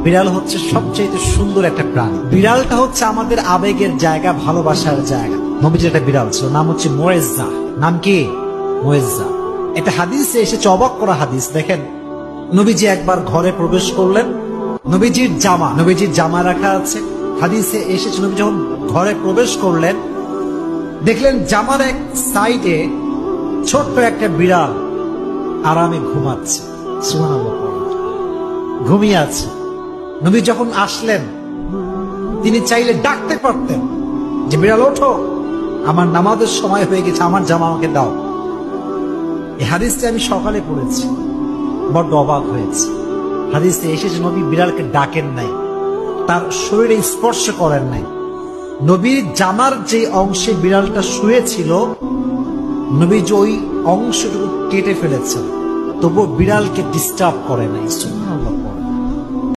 বিড়াল হচ্ছে সবচেয়ে সুন্দর একটা প্রাণী। বিড়ালটা হচ্ছে আমাদের আবেগের জায়গা, ভালোবাসার জায়গা। নবীজির একটা বিড়াল ছিল, নাম হচ্ছে মুয়েজ্জা। নাম কি? মুয়েজ্জা। এটা হাদিসে এসেছে, অবাক করা হাদিস। দেখেন, নবীজি একবার ঘরে প্রবেশ করলেন, নবীজির জামা রাখা আছে। হাদিসে এসেছে নবী যখন ঘরে প্রবেশ করলেন, দেখলেন জামার এক সাইডে ছোট্ট একটা বিড়াল আরামে ঘুমাচ্ছে। সুবহানাল্লাহ, ঘুমিয়ে আছে। নবী যখন আসলেন, তিনি চাইলে ডাকতে পারতেন যে বিড়াল ওঠো, আমার নামাজের সময় হয়ে গেছে, আমার জামা আমাকে দাও। এই হাদিসটা আমি সকালে পড়েছি, বড্ড অবাক হয়েছে। হাদিসে এসেছে নবী বিড়ালকে ডাকেন নাই, তার শরীরে স্পর্শ করেন নাই। নবীর জামার যে অংশে বিড়ালটা শুয়েছিল, নবীজি ওই অংশটুকু কেটে ফেলেছেন, তবুও বিড়ালকে ডিস্টার্ব করে নাই। সুবহানাল্লাহ।